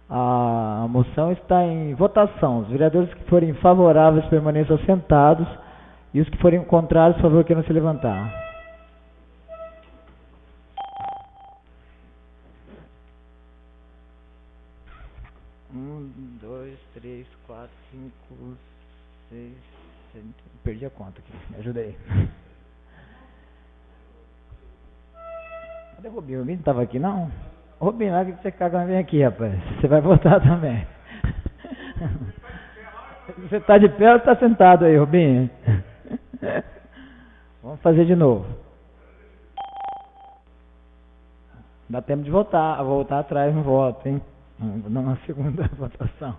Speaker 1: A moção está em votação. Os vereadores que forem favoráveis permaneçam sentados e os que forem contrários, por favor, queiram se levantar. Dois, três, quatro, 5, 6, 7. Perdi a conta aqui. Me ajuda aí. Cadê o Rubinho? O Rubinho não estava aqui, não? Rubinho, olha que você caga, vem aqui, rapaz. Você vai votar também. Você está de pé ou está sentado aí, Rubinho? Vamos fazer de novo. Dá tempo de voltar atrás no voto, hein? Não, na segunda votação.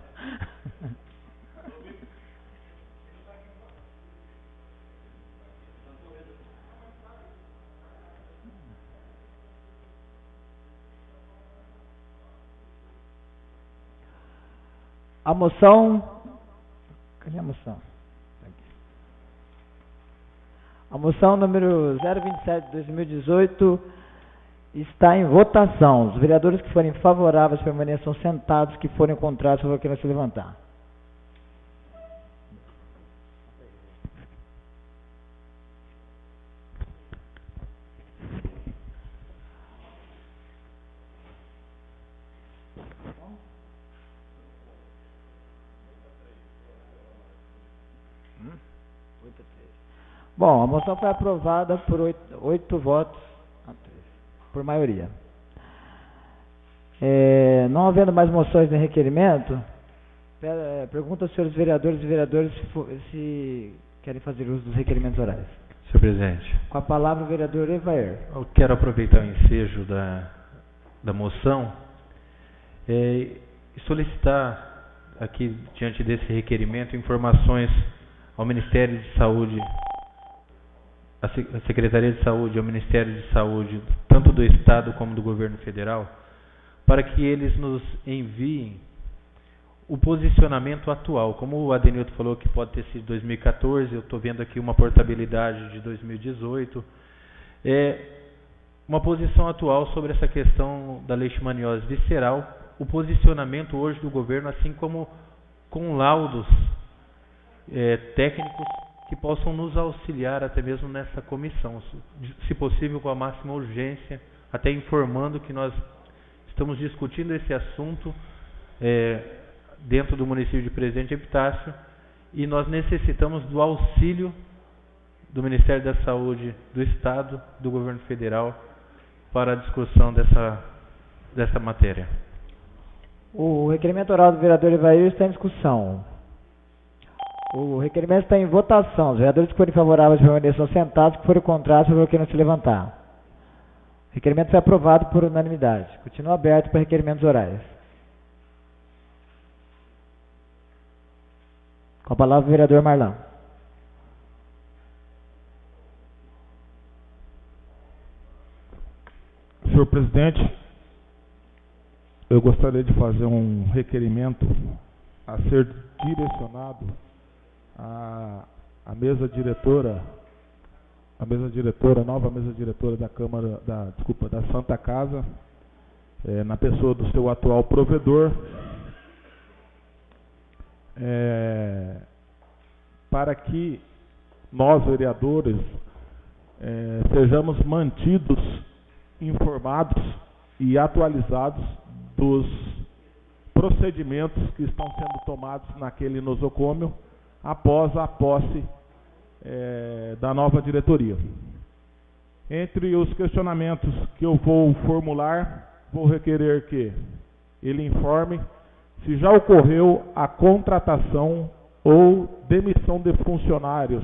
Speaker 1: A moção... Cadê a moção? A moção número 027 de 2018 está em votação. Os vereadores que forem favoráveis permaneçam sentados, que forem contrários, por favor, queiram se levantar. Bom, a moção foi aprovada por 8 votos, por maioria. Não havendo mais moções nem requerimento, pergunto aos senhores vereadores e vereadoras se querem fazer uso dos requerimentos orais.
Speaker 3: Senhor presidente.
Speaker 1: Com a palavra o vereador Evair.
Speaker 3: Eu quero aproveitar o ensejo da moção e solicitar aqui, diante desse requerimento, informações ao Ministério de Saúde, a Secretaria de Saúde, ao Ministério de Saúde, tanto do Estado como do Governo Federal, para que eles nos enviem o posicionamento atual. Como o Adenilton falou que pode ter sido 2014, eu estou vendo aqui uma portabilidade de 2018, uma posição atual sobre essa questão da leishmaniose visceral, o posicionamento hoje do governo, assim como com laudos técnicos que possam nos auxiliar até mesmo nessa comissão, se possível com a máxima urgência, até informando que nós estamos discutindo esse assunto dentro do município de Presidente Epitácio e nós necessitamos do auxílio do Ministério da Saúde do Estado, do Governo Federal, para a discussão dessa matéria.
Speaker 1: O requerimento oral do vereador Evair está em discussão. O requerimento está em votação. Os vereadores que forem favoráveis permaneçam sentados, que forem contrários, por favor, queiram se levantar. O requerimento foi aprovado por unanimidade. Continua aberto para requerimentos orais. Com a palavra o vereador Marlão.
Speaker 4: Senhor presidente, eu gostaria de fazer um requerimento a ser direcionado a nova mesa diretora da Câmara, da Santa Casa, na pessoa do seu atual provedor, para que nós, vereadores, sejamos mantidos informados e atualizados dos procedimentos que estão sendo tomados naquele nosocômio após a posse da nova diretoria. Entre os questionamentos que eu vou formular, vou requerer que ele informe se já ocorreu a contratação ou demissão de funcionários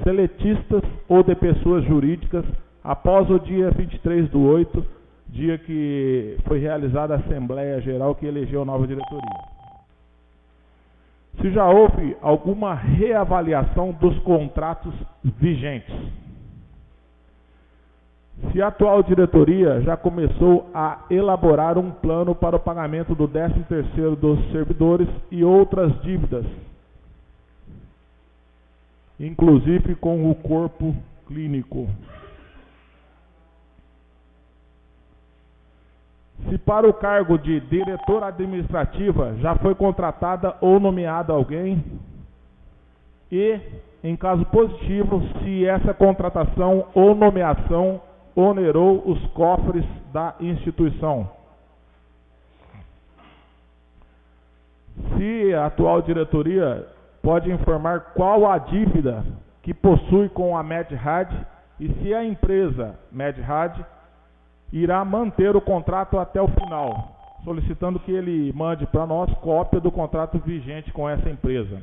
Speaker 4: seletistas ou de pessoas jurídicas após o dia 23/8, dia que foi realizada a Assembleia Geral que elegeu a nova diretoria. Se já houve alguma reavaliação dos contratos vigentes. Se a atual diretoria já começou a elaborar um plano para o pagamento do 13º dos servidores e outras dívidas, inclusive com o corpo clínico. Se para o cargo de diretora administrativa já foi contratada ou nomeada alguém, e, em caso positivo, se essa contratação ou nomeação onerou os cofres da instituição. Se a atual diretoria pode informar qual a dívida que possui com a MedRad e se a empresa MedRad irá manter o contrato até o final, solicitando que ele mande para nós cópia do contrato vigente com essa empresa.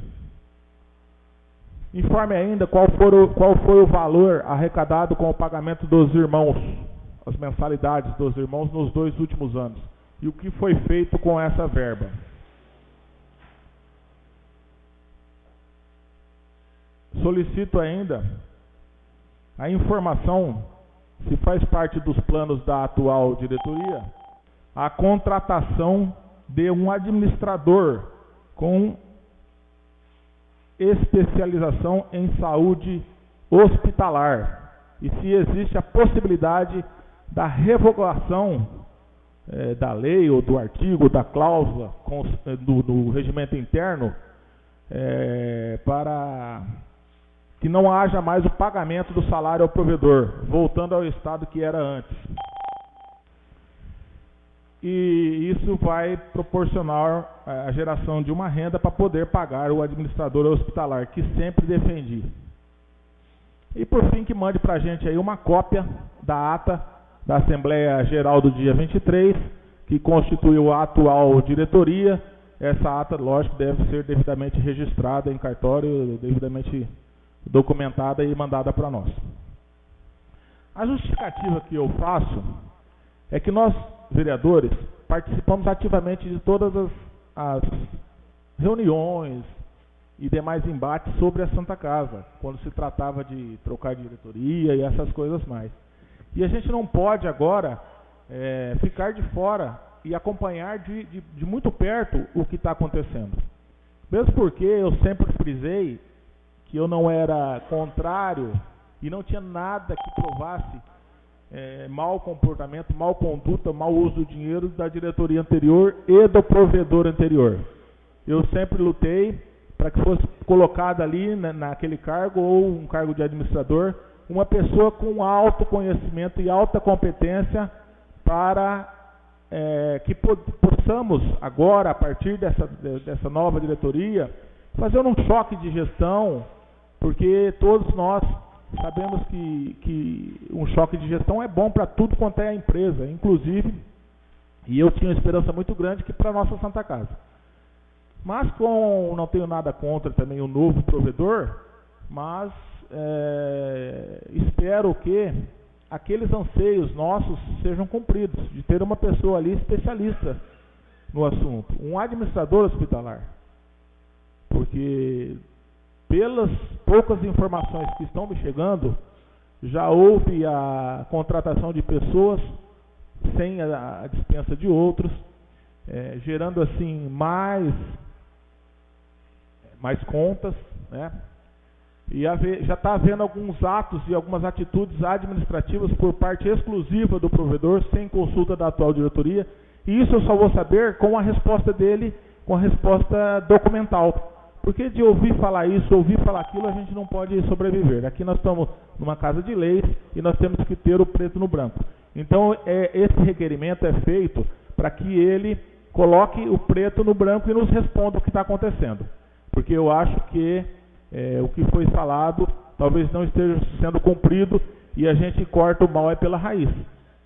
Speaker 4: Informe ainda qual foi o valor arrecadado com o pagamento dos irmãos, as mensalidades dos irmãos nos 2 últimos anos, e o que foi feito com essa verba. Solicito ainda a informação se faz parte dos planos da atual diretoria a contratação de um administrador com especialização em saúde hospitalar e se existe a possibilidade da revogação da lei ou do artigo, da cláusula do regimento interno para que não haja mais o pagamento do salário ao provedor, voltando ao estado que era antes. E isso vai proporcionar a geração de uma renda para poder pagar o administrador hospitalar, que sempre defendi. E por fim, que mande para a gente aí uma cópia da ata da Assembleia Geral do dia 23, que constituiu a atual diretoria. Essa ata, lógico, deve ser devidamente registrada em cartório, devidamente documentada e mandada para nós. A justificativa que eu faço é que nós, vereadores, participamos ativamente de todas as reuniões e demais embates sobre a Santa Casa, quando se tratava de trocar de diretoria e essas coisas mais. E a gente não pode agora ficar de fora e acompanhar de muito perto o que está acontecendo. Mesmo porque eu sempre frisei que eu não era contrário e não tinha nada que provasse mau comportamento, mau conduta, mau uso do dinheiro da diretoria anterior e do provedor anterior. Eu sempre lutei para que fosse colocada ali naquele cargo ou um cargo de administrador uma pessoa com alto conhecimento e alta competência para que possamos agora, a partir dessa nova diretoria, fazer um choque de gestão, porque todos nós sabemos que um choque de gestão é bom para tudo quanto é a empresa, inclusive, e eu tinha uma esperança muito grande que para a nossa Santa Casa. Mas não tenho nada contra também o novo provedor, mas espero que aqueles anseios nossos sejam cumpridos, de ter uma pessoa ali especialista no assunto, um administrador hospitalar, porque pelas poucas informações que estão me chegando, já houve a contratação de pessoas sem a dispensa de outros, gerando assim mais contas, né? E já está havendo alguns atos e algumas atitudes administrativas por parte exclusiva do provedor, sem consulta da atual diretoria, e isso eu só vou saber com a resposta dele, com a resposta documental. Porque de ouvir falar isso, ouvir falar aquilo, a gente não pode sobreviver. Aqui nós estamos numa casa de leis e nós temos que ter o preto no branco. Então, esse requerimento é feito para que ele coloque o preto no branco e nos responda o que está acontecendo. Porque eu acho que o que foi falado talvez não esteja sendo cumprido e a gente corta o mal pela raiz.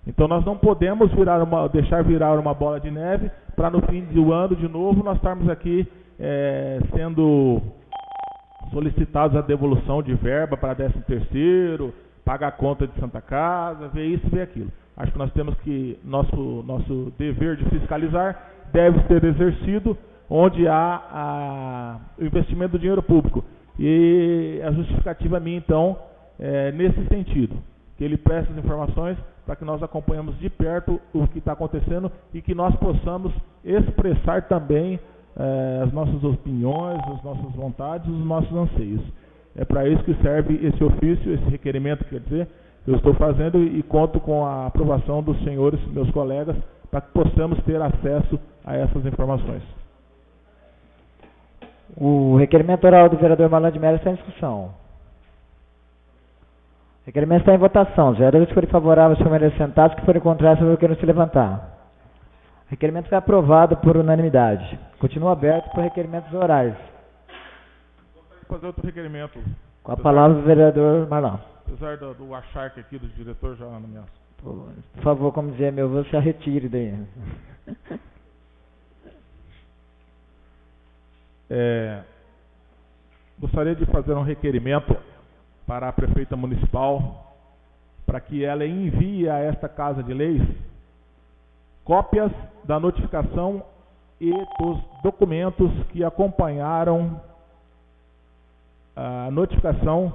Speaker 4: Então, nós não podemos deixar virar uma bola de neve para no fim do ano, de novo, nós estarmos aqui sendo solicitados a devolução de verba para 13º, pagar a conta de Santa Casa, ver isso, ver aquilo. Acho que nós temos que, nosso dever de fiscalizar deve ser exercido onde há o investimento do dinheiro público. E a justificativa minha, então, nesse sentido, que ele preste as informações para que nós acompanhemos de perto o que está acontecendo e que nós possamos expressar também as nossas opiniões, as nossas vontades, os nossos anseios. É para isso que serve esse ofício, esse requerimento, quer dizer, que eu estou fazendo e conto com a aprovação dos senhores, meus colegas, para que possamos ter acesso a essas informações.
Speaker 1: O requerimento oral do vereador Marlon de Mello está em discussão. O requerimento está em votação. Os vereadores que forem favoráveis permaneçam sentados, que forem contrários, queiram se levantar. O requerimento foi aprovado por unanimidade. Continua aberto para requerimentos orais.
Speaker 4: Gostaria de fazer outro requerimento.
Speaker 1: Com a palavra o vereador Marlon.
Speaker 4: Apesar do acharque aqui do diretor já na minha...
Speaker 1: Por favor, como dizia meu avô, se retire daí.
Speaker 4: Gostaria de fazer um requerimento para a prefeita municipal, para que ela envie a esta Casa de Leis cópias da notificação e dos documentos que acompanharam a notificação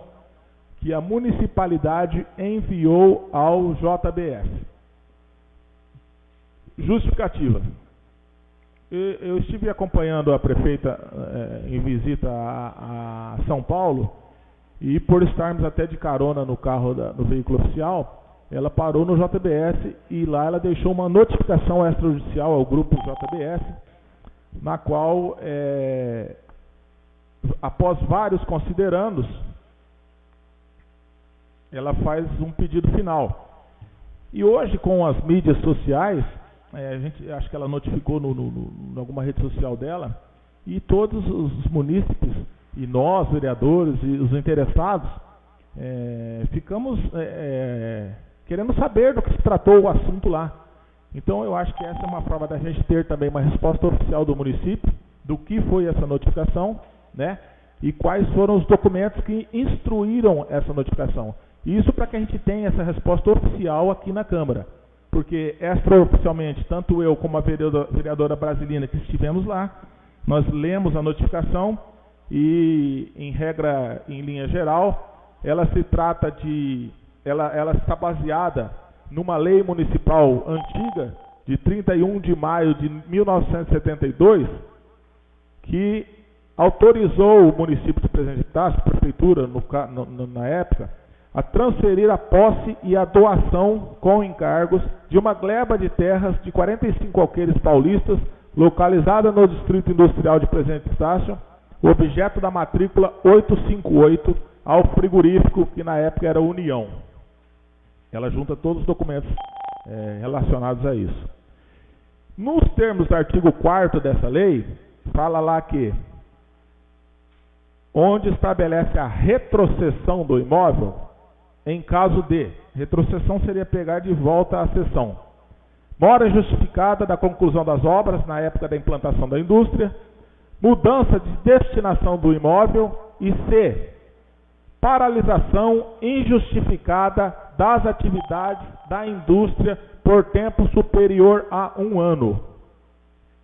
Speaker 4: que a municipalidade enviou ao JBS. Justificativa. Eu estive acompanhando a prefeita em visita a São Paulo e por estarmos até de carona no carro no veículo oficial, ela parou no JBS e lá ela deixou uma notificação extrajudicial ao grupo JBS, na qual, após vários considerandos, ela faz um pedido final. E hoje, com as mídias sociais, a gente acho que ela notificou em alguma rede social dela, e todos os munícipes, e nós, vereadores, e os interessados, ficamos querendo saber do que se tratou o assunto lá. Então eu acho que essa é uma forma da gente ter também uma resposta oficial do município, do que foi essa notificação, né? E quais foram os documentos que instruíram essa notificação. Isso para que a gente tenha essa resposta oficial aqui na Câmara. Porque extraoficialmente, tanto eu como a vereadora Brasilina que estivemos lá, nós lemos a notificação e, em regra, em linha geral, ela se trata de... Ela está baseada numa lei municipal antiga, de 31 de maio de 1972, que autorizou o município de Presidente Epitácio, a prefeitura na época, a transferir a posse e a doação com encargos de uma gleba de terras de 45 alqueires paulistas, localizada no Distrito Industrial de Presidente Epitácio, o objeto da matrícula 858, ao frigorífico, que na época era União. Ela junta todos os documentos relacionados a isso. Nos termos do artigo 4º dessa lei, fala lá que, onde estabelece a retrocessão do imóvel, em caso de, retrocessão seria pegar de volta a cessão, mora justificada da conclusão das obras na época da implantação da indústria, mudança de destinação do imóvel e C, paralisação injustificada das atividades da indústria por tempo superior a 1 ano.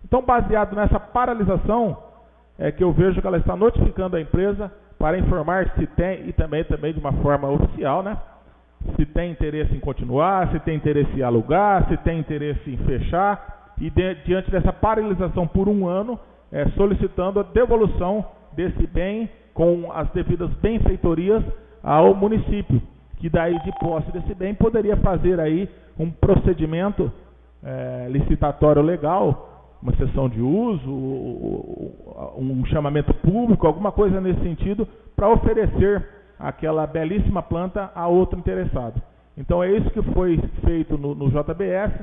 Speaker 4: Então, baseado nessa paralisação, é que eu vejo que ela está notificando a empresa para informar se tem, e também de uma forma oficial, né? Se tem interesse em continuar, se tem interesse em alugar, se tem interesse em fechar, e diante dessa paralisação por 1 ano, solicitando a devolução desse bem com as devidas benfeitorias ao município, que daí de posse desse bem poderia fazer aí um procedimento licitatório legal, uma cessão de uso, um chamamento público, alguma coisa nesse sentido, para oferecer aquela belíssima planta a outro interessado. Então é isso que foi feito no JBS,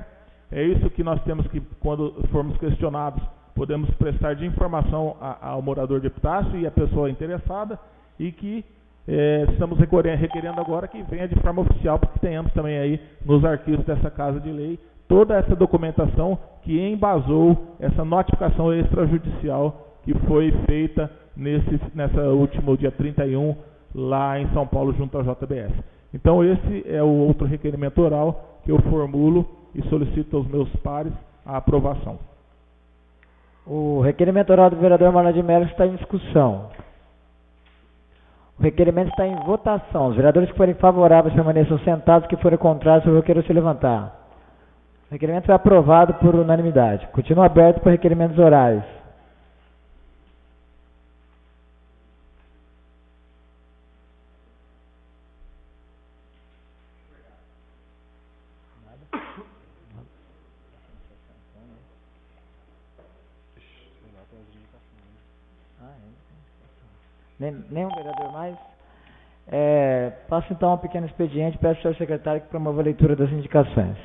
Speaker 4: é isso que nós temos que, quando formos questionados, podemos prestar de informação ao morador de Epitácio e à pessoa interessada, e que estamos requerendo agora que venha de forma oficial, para que tenhamos também aí nos arquivos dessa Casa de Lei toda essa documentação que embasou essa notificação extrajudicial que foi feita nessa último dia 31 lá em São Paulo junto ao JBS. Então esse é o outro requerimento oral que eu formulo e solicito aos meus pares a aprovação.
Speaker 1: O requerimento oral do vereador Marlon de Mello está em discussão. O requerimento está em votação. Os vereadores que forem favoráveis permaneçam sentados, que forem contrários, eu quero se levantar. O requerimento foi aprovado por unanimidade. Continua aberto para requerimentos orais. Nenhum vereador mais? Passo então um pequeno expediente, peço ao senhor secretário que promova a leitura das indicações.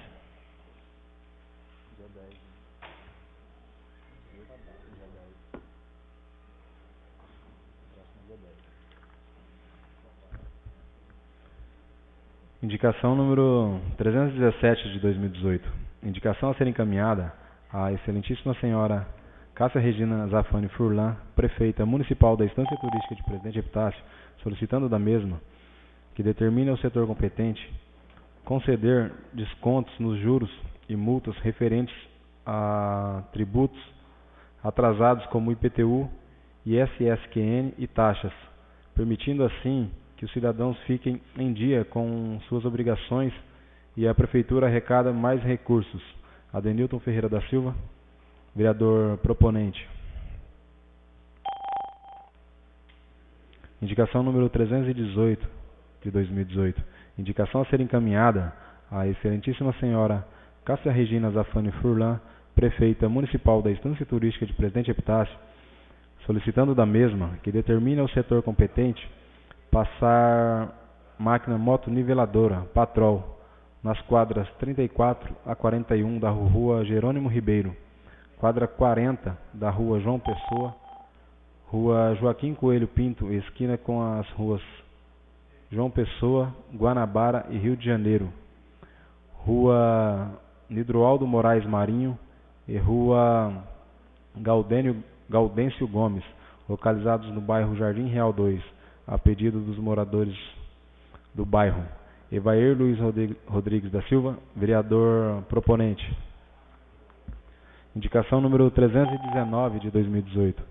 Speaker 2: Indicação número 317 de 2018. Indicação a ser encaminhada à excelentíssima senhora Cássia Regina Zafani Furlan, prefeita municipal da Estância Turística de Presidente Epitácio, solicitando da mesma que determine ao setor competente conceder descontos nos juros e multas referentes a tributos atrasados como IPTU, ISSQN e taxas, permitindo assim que os cidadãos fiquem em dia com suas obrigações e a prefeitura arrecada mais recursos. Adenilton Ferreira da Silva, vereador proponente. Indicação número 318 de 2018. Indicação a ser encaminhada à excelentíssima senhora Cássia Regina Zafani Furlan, prefeita municipal da Estância Turística de Presidente Epitácio, solicitando da mesma que determine ao setor competente passar máquina motoniveladora, Patrol, nas quadras 34 a 41 da rua Jerônimo Ribeiro, quadra 40 da rua João Pessoa, rua Joaquim Coelho Pinto, esquina com as ruas João Pessoa, Guanabara e Rio de Janeiro, rua Nidroaldo Moraes Marinho e rua Gaudêncio Gomes, localizados no bairro Jardim Real 2, a pedido dos moradores do bairro. Evair Luiz Rodrigues da Silva, vereador proponente. Indicação número 319 de 2018.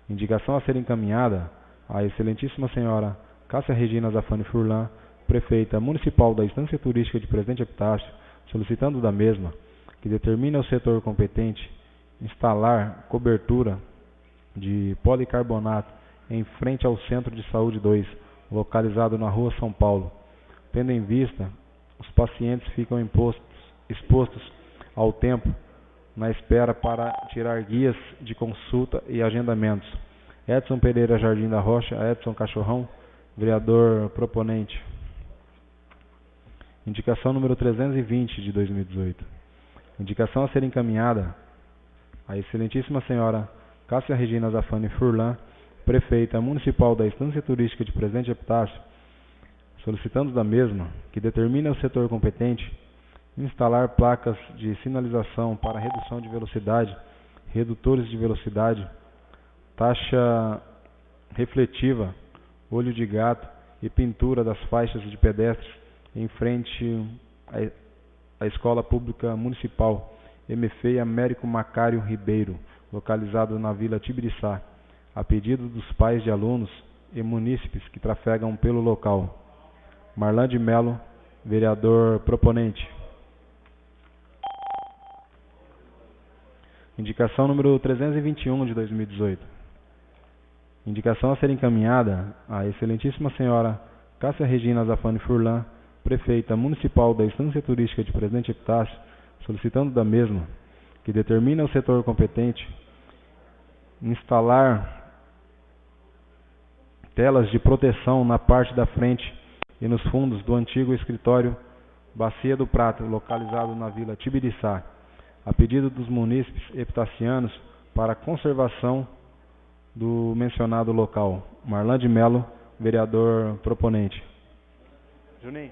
Speaker 2: Indicação a ser encaminhada à excelentíssima senhora Cássia Regina Zafani Furlan, prefeita municipal da Estância Turística de Presidente Epitácio, solicitando da mesma que determine ao setor competente instalar cobertura de policarbonato em frente ao Centro de Saúde 2, localizado na Rua São Paulo. Tendo em vista, os pacientes ficam expostos ao tempo na espera para tirar guias de consulta e agendamentos. Edson Pereira Jardim da Rocha, Edson Cachorrão, vereador proponente. Indicação número 320 de 2018. Indicação a ser encaminhada à excelentíssima senhora Cássia Regina Zafani Furlan, prefeita municipal da Estância Turística de Presidente Epitácio, solicitando da mesma que determine ao setor competente instalar placas de sinalização para redução de velocidade, redutores de velocidade, taxa refletiva, olho de gato e pintura das faixas de pedestres em frente à Escola Pública Municipal MFEI Américo Macário Ribeiro, localizado na Vila Tibiriçá, a pedido dos pais de alunos e munícipes que trafegam pelo local. Marlon de Mello, vereador proponente. Indicação número 321 de 2018. Indicação a ser encaminhada à excelentíssima senhora Cássia Regina Zafani Furlan, prefeita municipal da Estância Turística de Presidente Epitácio, solicitando da mesma que determine ao setor competente instalar telas de proteção na parte da frente e nos fundos do antigo escritório Bacia do Prata, localizado na Vila Tibiriçá, a pedido dos munícipes epitacianos para a conservação do mencionado local. Marlan de Melo, vereador proponente. Juninho.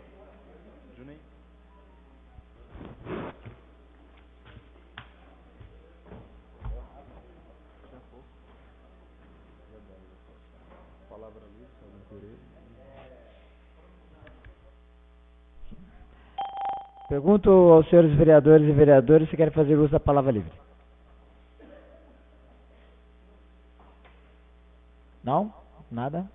Speaker 1: Pergunto aos senhores vereadores e vereadoras se querem fazer uso da palavra livre. Não? Nada?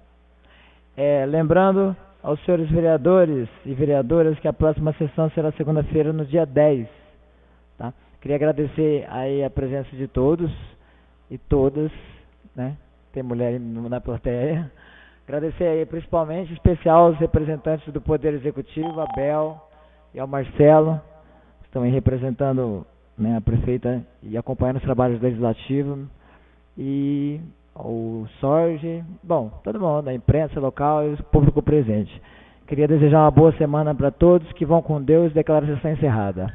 Speaker 1: Lembrando aos senhores vereadores e vereadoras que a próxima sessão será segunda-feira, no dia 10. Tá? Queria agradecer aí a presença de todos e todas, né? Tem mulher na plateia. Agradecer aí principalmente, em especial, aos representantes do Poder Executivo, a Bel e ao Marcelo, que estão aí representando, né, a prefeita e acompanhando os trabalhos legislativos, e ao Sorge, bom, todo mundo, a imprensa local e o público presente. Queria desejar uma boa semana para todos, que vão com Deus, e declaro a sessão encerrada.